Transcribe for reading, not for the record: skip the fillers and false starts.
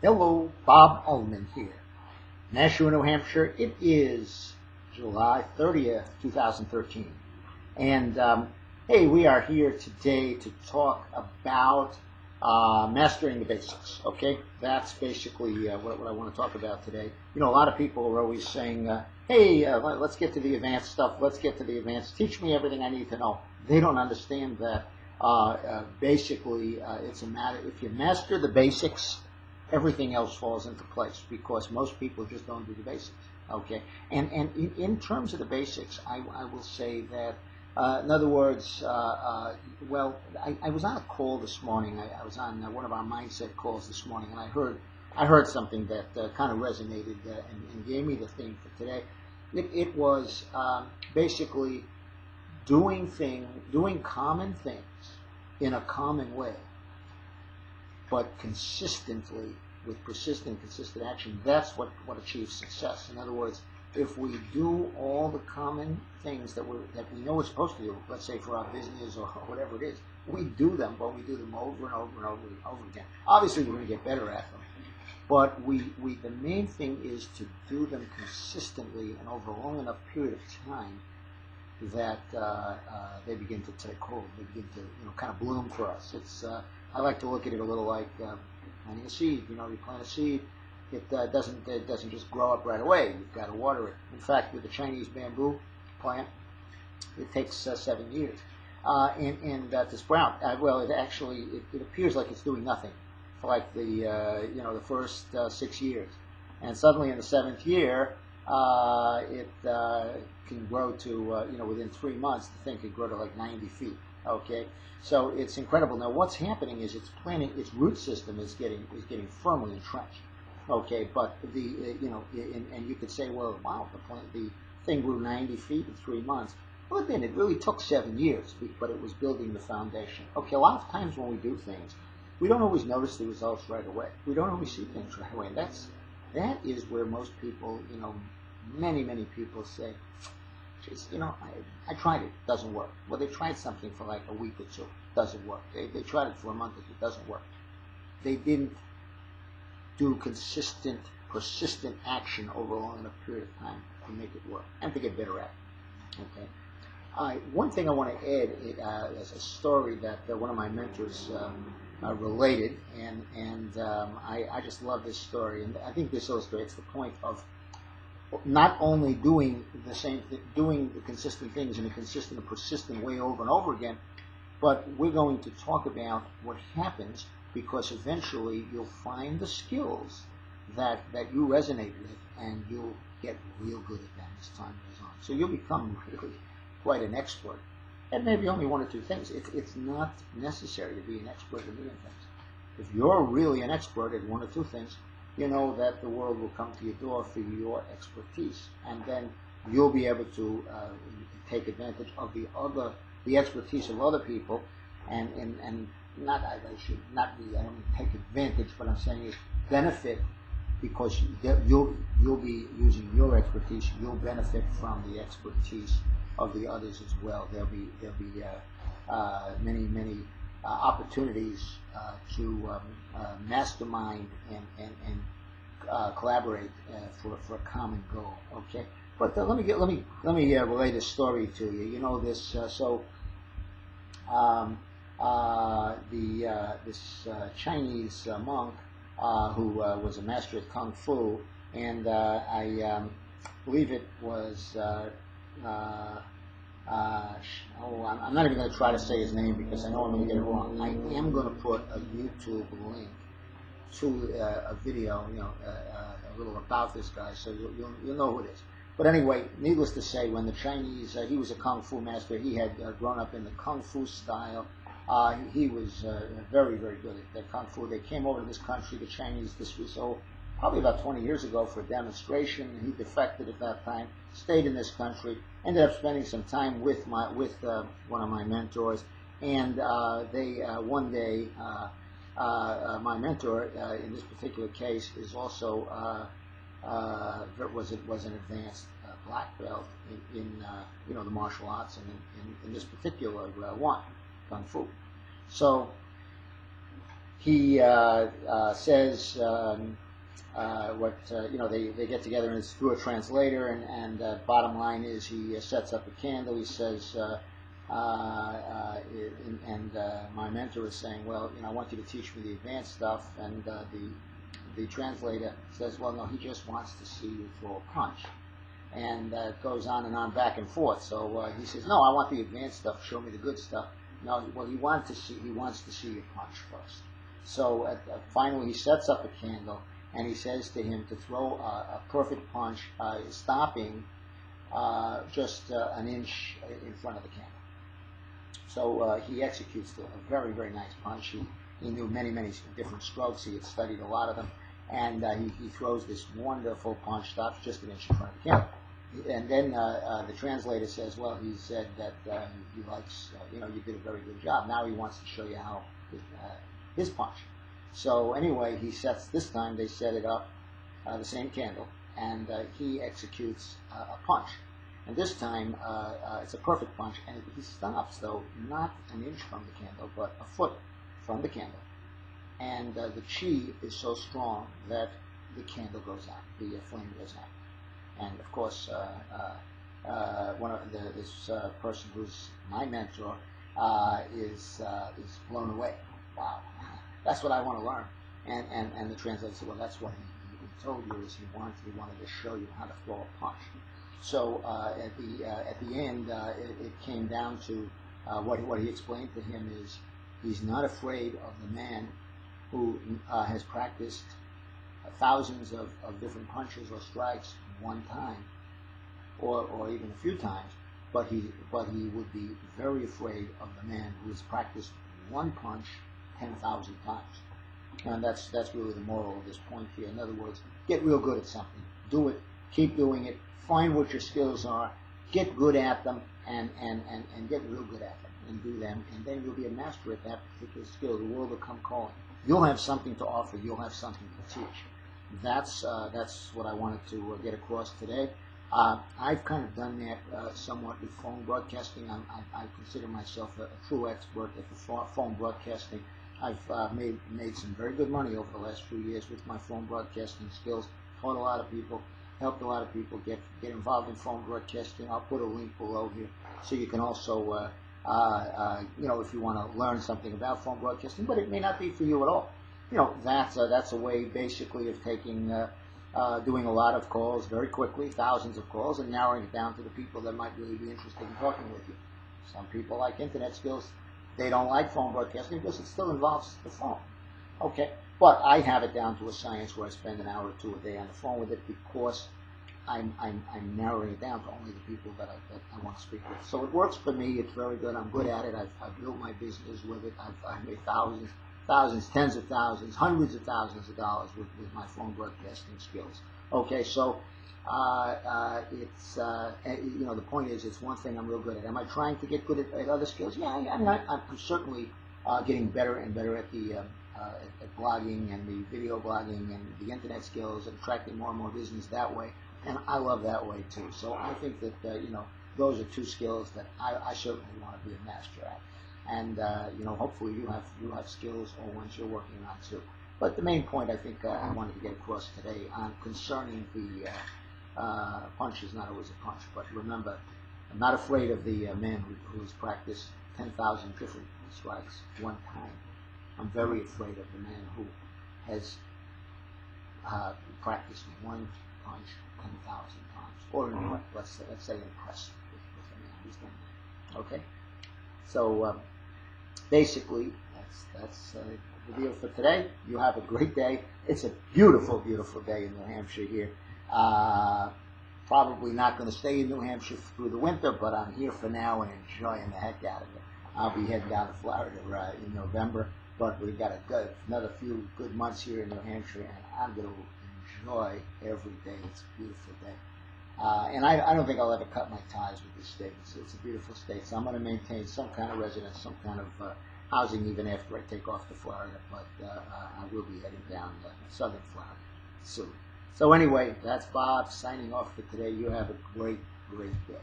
Hello, Bob Ullman here, Nashua, New Hampshire. It is July 30th, 2013. And hey, we are here today to talk about mastering the basics, okay? That's basically what I want to talk about today. You know, a lot of people are always saying, hey, let's get to the advanced stuff. Let's get to the advanced. Teach me everything I need to know. They don't understand that basically it's a matter, if you master the basics, everything else falls into place because most people just don't do the basics. Okay, and in terms of the basics, I will say that in other words, well, I was on a call this morning. I was on one of our mindset calls this morning, and I heard something that kind of resonated and gave me the theme for today. It was basically doing common things in a common way, but consistently, with persistent, consistent action. That's what achieves success. In other words, if we do all the common things that we know we're supposed to do, let's say for our business or whatever it is, we do them, but we do them over and over and over and over again. Obviously, we're going to get better at them, but the main thing is to do them consistently and over a long enough period of time that they begin to take hold. They begin to kind of bloom for us. It's I like to look at it a little like planting a seed. You plant a seed. It doesn't just grow up right away. You've got to water it. In fact, with the Chinese bamboo plant, it takes 7 years, and to sprout. Well, it appears like it's doing nothing for like the first 6 years, and suddenly in the 7th year, it can grow to within 3 months the thing could grow to like 90 feet. Okay, so it's incredible. Now, what's happening is its root system is getting firmly entrenched. Okay, but and you could say, well, wow, the thing grew 90 feet in 3 months. Well, then it really took 7 years, but it was building the foundation. Okay, a lot of times when we do things, we don't always notice the results right away. We don't always see things right away. And that is where most people, many people say, geez, I tried it, doesn't work. Well, they tried something for like a week or two, doesn't work. They tried it for a month or two, doesn't work. They didn't do consistent, persistent action over a long enough period of time to make it work and to get better at it. Okay. One thing I want to add is a story that one of my mentors related, and I just love this story, and I think this illustrates the point of not only doing doing the consistent things in a consistent and persistent way over and over again, but we're going to talk about what happens because eventually you'll find the skills that you resonate with, and you'll get real good at them as time goes on. So you'll become really quite an expert at maybe only one or two things. It's not necessary to be an expert in many things. If you're really an expert at one or two things, you know that the world will come to your door for your expertise, and then you'll be able to take advantage of the expertise of other people, and not I should not be I don't mean take advantage, but I'm saying is benefit, because you'll be using your expertise. You'll benefit from the expertise of the others as well. There'll be many opportunities to mastermind and collaborate for a common goal. Okay, but let me relay this story to you. You know this this Chinese monk who was a master of kung fu, and I believe it was. I'm not even going to try to say his name because I know I'm going to get it wrong. I am going to put a YouTube link to a video, a little about this guy, so you'll know who it is. But anyway, needless to say, when the Chinese, he was a kung fu master. He had grown up in the kung fu style. He was very, very good at kung fu. They came over to this country, the Chinese. This was probably about 20 years ago for a demonstration. He defected at that time, stayed in this country, ended up spending some time with one of my mentors, and they one day my mentor in this particular case is also was an advanced black belt in the martial arts, and in this particular one, kung fu. So he says they get together and it's through a translator, and bottom line is he sets up a candle. He says, my mentor is saying, well, I want you to teach me the advanced stuff, and the translator says, well, no, he just wants to see you throw a punch. And it goes on and on, back and forth. So he says, no, I want the advanced stuff. Show me the good stuff. No, well, he wants to see you punch first. So finally, he sets up a candle, and he says to him to throw a perfect punch, stopping just an inch in front of the candle. So he executes a very, very nice punch. He knew many, many different strokes. He had studied a lot of them. And he throws this wonderful punch, stops just an inch in front of the candle. And then the translator says, well, he said that he likes, you did a very good job. Now he wants to show you how his punch. So anyway, this time they set it up, the same candle, and he executes a punch. And this time it's a perfect punch, and he stops, though, not an inch from the candle, but a foot from the candle. And the chi is so strong that the candle goes out, the flame goes out. And of course, this person who's my mentor is blown away. Wow, that's what I want to learn. And the translator said, well, that's what he told you is he wanted to show you how to throw a punch. So at the end, it came down to what he explained to him is he's not afraid of the man who has practiced thousands of different punches or strikes one time, or even a few times, but he would be very afraid of the man who has practiced one punch 10,000 times. And that's really the moral of this point here. In other words, get real good at something. Do it. Keep doing it. Find what your skills are. Get good at them, and get real good at them, and do them, and then you'll be a master at that particular skill. The world will come calling. You'll have something to offer. You'll have something to teach. That's what I wanted to get across today. I've kind of done that somewhat with phone broadcasting. I consider myself a true expert at the phone broadcasting. I've made some very good money over the last few years with my phone broadcasting skills. Taught a lot of people, helped a lot of people get involved in phone broadcasting. I'll put a link below here so you can also, if you want to learn something about phone broadcasting, but it may not be for you at all. That's a way basically of taking, doing a lot of calls very quickly, thousands of calls, and narrowing it down to the people that might really be interested in talking with you. Some people like internet skills. They don't like phone broadcasting because it still involves the phone. Okay, but I have it down to a science where I spend an hour or two a day on the phone with it because I'm narrowing it down to only the people that I want to speak with. So it works for me. It's very good. I'm good at it. I've built my business with it. I've made thousands, tens of thousands, hundreds of thousands of dollars with my phone broadcasting skills. Okay, so the point is, it's one thing I'm real good at. Am I trying to get good at other skills? Yeah, I'm certainly getting better and better at the at blogging and the video blogging and the internet skills, and attracting more and more business that way. And I love that way too. So I think that those are two skills that I certainly want to be a master at. And hopefully you have skills or ones you're working on too. But the main point I think I wanted to get across today concerning the punch is not always a punch. But remember, I'm not afraid of the man who's practiced 10,000 different strikes one time. I'm very afraid of the man who has practiced one punch 10,000 times, or let's say impressed with the man who's done that. Okay, so basically that's the deal for today. You have a great day. It's a beautiful, beautiful day in New Hampshire here. Probably not going to stay in New Hampshire through the winter, but I'm here for now and enjoying the heck out of it. I'll be heading down to Florida in November, but we've got another few good months here in New Hampshire, and I'm going to enjoy every day. It's a beautiful day. And I don't think I'll ever cut my ties with this state. It's a beautiful state, so I'm going to maintain some kind of residence, some kind of housing even after I take off to Florida, but I will be heading down southern Florida soon. So anyway, that's Bob signing off for today. You have a great, great day.